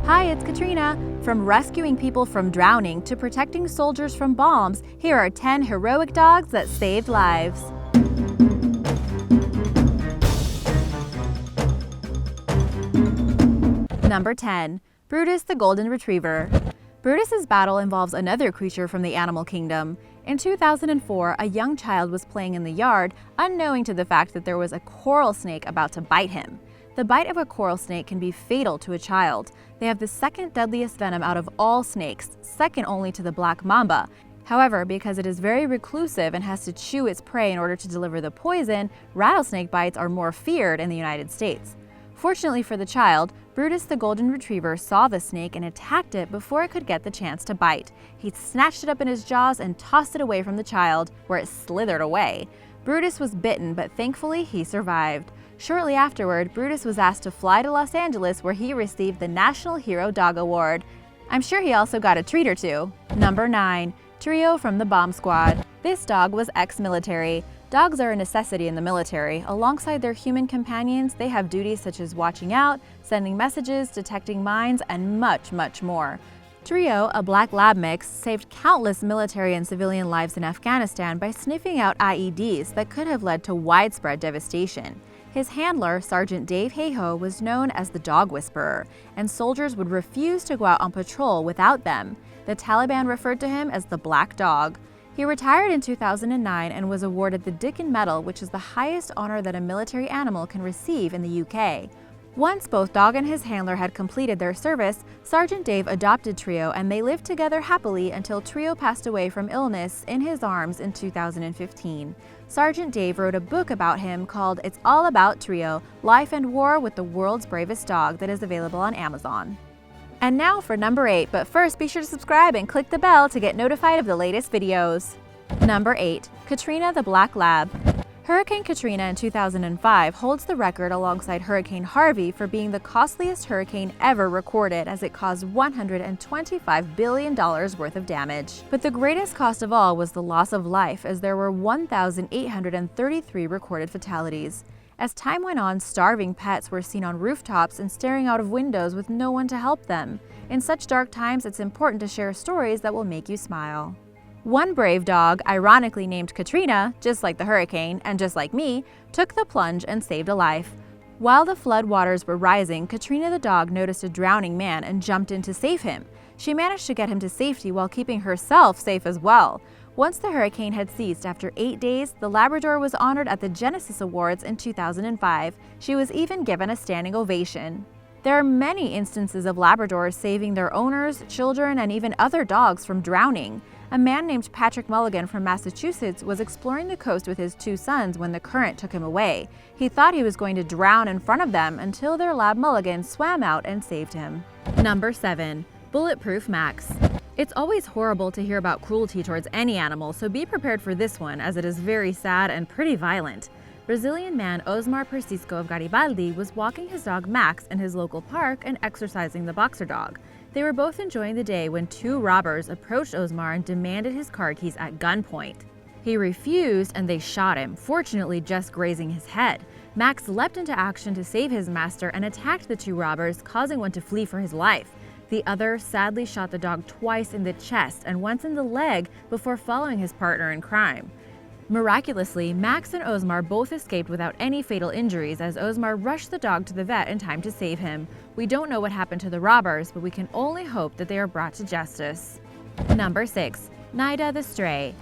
Hi, it's Katrina. From rescuing people from drowning to protecting soldiers from bombs, here are 10 heroic dogs that saved lives. Number 10. Brutis the Golden Retriever. Brutus's battle involves another creature from the animal kingdom. In 2004, a young child was playing in the yard, unknowing to the fact that there was a coral snake about to bite him. The bite of a coral snake can be fatal to a child. They have the second deadliest venom out of all snakes, second only to the black mamba. However, because it is very reclusive and has to chew its prey in order to deliver the poison, rattlesnake bites are more feared in the United States. Fortunately for the child, Brutis the Golden Retriever saw the snake and attacked it before it could get the chance to bite. He snatched it up in his jaws and tossed it away from the child, where it slithered away. Brutus was bitten, but thankfully he survived. Shortly afterward, Brutus was asked to fly to Los Angeles, where he received the National Hero Dog Award. I'm sure he also got a treat or two. Number 9. Treo from the Bomb Squad. This dog was ex-military. Dogs are a necessity in the military. Alongside their human companions, they have duties such as watching out, sending messages, detecting mines, and much, much more. Treo, a black lab mix, saved countless military and civilian lives in Afghanistan by sniffing out IEDs that could have led to widespread devastation. His handler, Sergeant Dave Hayhoe, was known as the Dog Whisperer, and soldiers would refuse to go out on patrol without them. The Taliban referred to him as the Black Dog. He retired in 2009 and was awarded the Dickin Medal, which is the highest honor that a military animal can receive in the UK. Once both Dog and his handler had completed their service, Sergeant Dave adopted Treo, and they lived together happily until Treo passed away from illness in his arms in 2015. Sergeant Dave wrote a book about him called It's All About Treo: Life and War with the World's Bravest Dog that is available on Amazon. And now for number 8, but first be sure to subscribe and click the bell to get notified of the latest videos. Number 8. Katrina the Black Lab. Hurricane Katrina in 2005 holds the record alongside Hurricane Harvey for being the costliest hurricane ever recorded, as it caused $125 billion worth of damage. But the greatest cost of all was the loss of life, as there were 1,833 recorded fatalities. As time went on, starving pets were seen on rooftops and staring out of windows with no one to help them. In such dark times, it's important to share stories that will make you smile. One brave dog, ironically named Katrina, just like the hurricane and just like me, took the plunge and saved a life. While the flood waters were rising, Katrina the dog noticed a drowning man and jumped in to save him. She managed to get him to safety while keeping herself safe as well. Once the hurricane had ceased after 8 days, the Labrador was honored at the Genesis Awards in 2005. She was even given a standing ovation. There are many instances of Labradors saving their owners, children, and even other dogs from drowning. A man named Patrick Mulligan from Massachusetts was exploring the coast with his 2 sons when the current took him away. He thought he was going to drown in front of them until their lab Mulligan swam out and saved him. Number 7. Bulletproof Max. It's always horrible to hear about cruelty towards any animal, so be prepared for this one, as it is very sad and pretty violent. Brazilian man Osmar Persisco of Garibaldi was walking his dog Max in his local park and exercising the boxer dog. They were both enjoying the day when 2 robbers approached Osmar and demanded his car keys at gunpoint. He refused and they shot him, fortunately just grazing his head. Max leapt into action to save his master and attacked the 2 robbers, causing one to flee for his life. The other sadly shot the dog twice in the chest and once in the leg before following his partner in crime. Miraculously, Max and Osmar both escaped without any fatal injuries, as Osmar rushed the dog to the vet in time to save him. We don't know what happened to the robbers, but we can only hope that they are brought to justice. Number 6. Nida the Stray.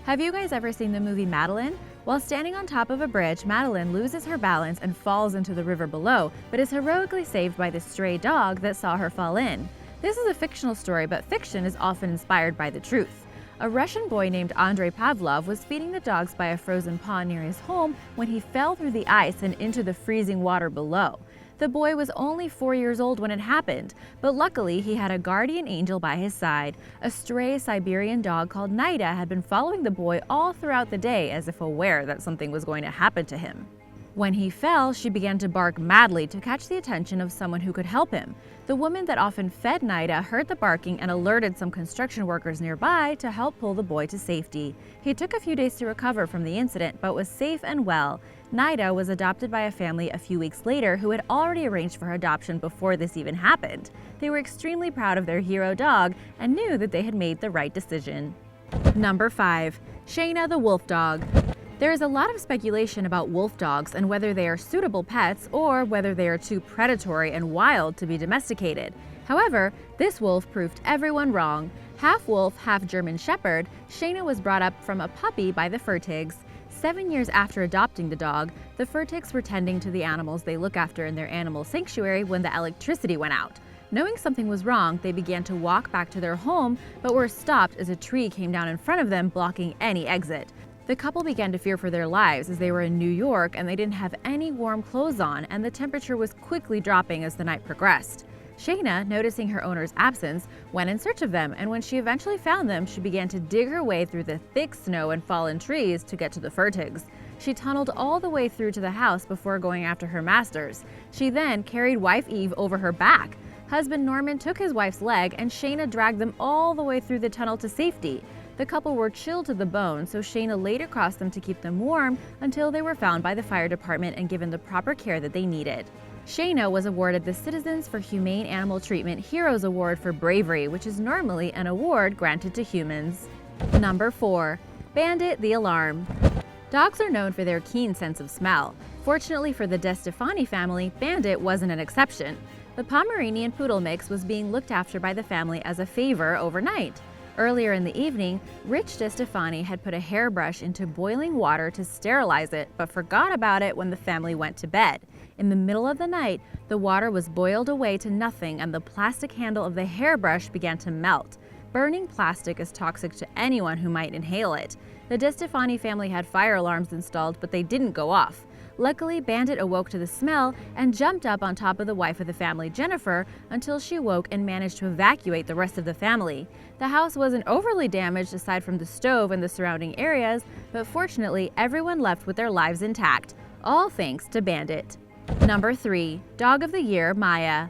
Have you guys ever seen the movie Madeline? While standing on top of a bridge, Madeline loses her balance and falls into the river below, but is heroically saved by the stray dog that saw her fall in. This is a fictional story, but fiction is often inspired by the truth. A Russian boy named Andrei Pavlov was feeding the dogs by a frozen pond near his home when he fell through the ice and into the freezing water below. The boy was only 4 years old when it happened, but luckily he had a guardian angel by his side. A stray Siberian dog called Nida had been following the boy all throughout the day, as if aware that something was going to happen to him. When he fell, she began to bark madly to catch the attention of someone who could help him. The woman that often fed Nida heard the barking and alerted some construction workers nearby to help pull the boy to safety. He took a few days to recover from the incident, but was safe and well. Nida was adopted by a family a few weeks later who had already arranged for her adoption before this even happened. They were extremely proud of their hero dog and knew that they had made the right decision. Number 5. Shana the Wolf Dog. There is a lot of speculation about wolf dogs and whether they are suitable pets or whether they are too predatory and wild to be domesticated. However, this wolf proved everyone wrong. Half wolf, half German shepherd, Shana was brought up from a puppy by the Furtigs. 7 years after adopting the dog, the Furtigs were tending to the animals they look after in their animal sanctuary when the electricity went out. Knowing something was wrong, they began to walk back to their home, but were stopped as a tree came down in front of them, blocking any exit. The couple began to fear for their lives as they were in New York and they didn't have any warm clothes on, and the temperature was quickly dropping as the night progressed. Shana, noticing her owner's absence, went in search of them, and when she eventually found them, she began to dig her way through the thick snow and fallen trees to get to the Furtigs. She tunneled all the way through to the house before going after her masters. She then carried wife Eve over her back. Husband Norman took his wife's leg, and Shana dragged them all the way through the tunnel to safety. The couple were chilled to the bone, so Shana later crossed them to keep them warm until they were found by the fire department and given the proper care that they needed. Shana was awarded the Citizens for Humane Animal Treatment Heroes Award for bravery, which is normally an award granted to humans. Number 4. Bandit the Alarm. Dogs are known for their keen sense of smell. Fortunately for the DeStefani family, Bandit wasn't an exception. The Pomeranian Poodle mix was being looked after by the family as a favor overnight. Earlier in the evening, Rich DeStefani had put a hairbrush into boiling water to sterilize it, but forgot about it when the family went to bed. In the middle of the night, the water was boiled away to nothing and the plastic handle of the hairbrush began to melt. Burning plastic is toxic to anyone who might inhale it. The DeStefani family had fire alarms installed, but they didn't go off. Luckily, Bandit awoke to the smell and jumped up on top of the wife of the family, Jennifer, until she awoke and managed to evacuate the rest of the family. The house wasn't overly damaged aside from the stove and the surrounding areas, but fortunately, everyone left with their lives intact, all thanks to Bandit. Number 3. Dog of the Year, Maya.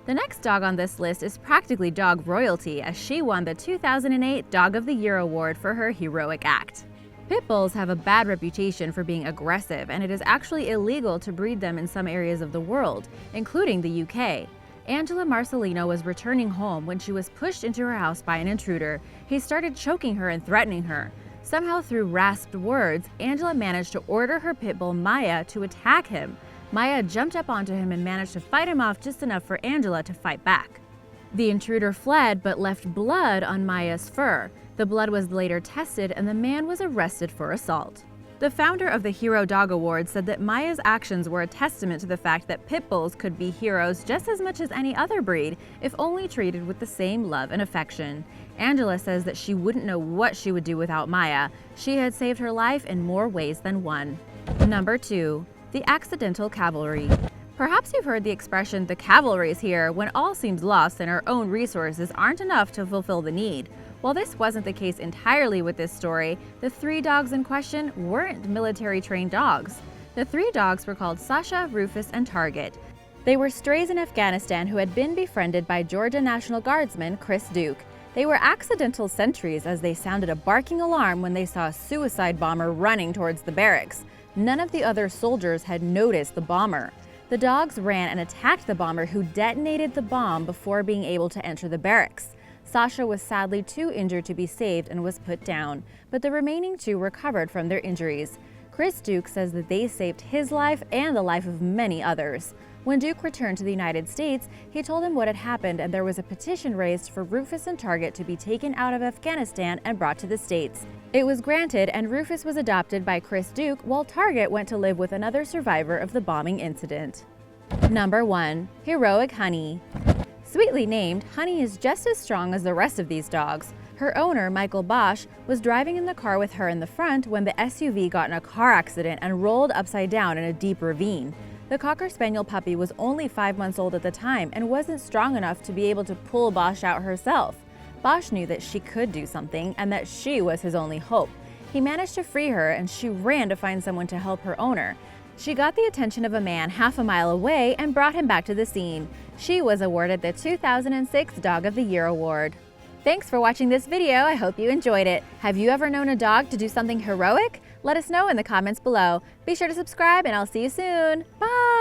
The next dog on this list is practically dog royalty, as she won the 2008 Dog of the Year award for her heroic act. Pit bulls have a bad reputation for being aggressive, and it is actually illegal to breed them in some areas of the world, including the UK. Angela Marcelino was returning home when she was pushed into her house by an intruder. He started choking her and threatening her. Somehow, through rasped words, Angela managed to order her pit bull Maya to attack him. Maya jumped up onto him and managed to fight him off just enough for Angela to fight back. The intruder fled but left blood on Maya's fur. The blood was later tested and the man was arrested for assault. The founder of the Hero Dog Award said that Maya's actions were a testament to the fact that pit bulls could be heroes just as much as any other breed if only treated with the same love and affection. Angela says that she wouldn't know what she would do without Maya. She had saved her life in more ways than one. Number 2. The Accidental Cavalry. Perhaps you've heard the expression, "the cavalry is here," when all seems lost and our own resources aren't enough to fulfill the need. While this wasn't the case entirely with this story, the 3 dogs in question weren't military-trained dogs. The 3 dogs were called Sasha, Rufus, and Target. They were strays in Afghanistan who had been befriended by Georgia National Guardsman Chris Duke. They were accidental sentries as they sounded a barking alarm when they saw a suicide bomber running towards the barracks. None of the other soldiers had noticed the bomber. The dogs ran and attacked the bomber, who detonated the bomb before being able to enter the barracks. Sasha was sadly too injured to be saved and was put down, but the remaining 2 recovered from their injuries. Chris Duke says that they saved his life and the life of many others. When Duke returned to the United States, he told him what had happened, and there was a petition raised for Rufus and Target to be taken out of Afghanistan and brought to the States. It was granted, and Rufus was adopted by Chris Duke, while Target went to live with another survivor of the bombing incident. Number 1. Heroic Honey. Sweetly named, Honey is just as strong as the rest of these dogs. Her owner, Michael Bosch, was driving in the car with her in the front when the SUV got in a car accident and rolled upside down in a deep ravine. The Cocker Spaniel puppy was only 5 months old at the time and wasn't strong enough to be able to pull Bosch out herself. Bosch knew that she could do something and that she was his only hope. He managed to free her and she ran to find someone to help her owner. She got the attention of a man half a mile away and brought him back to the scene. She was awarded the 2006 Dog of the Year award. Thanks for watching this video. I hope you enjoyed it. Have you ever known a dog to do something heroic? Let us know in the comments below. Be sure to subscribe and I'll see you soon. Bye!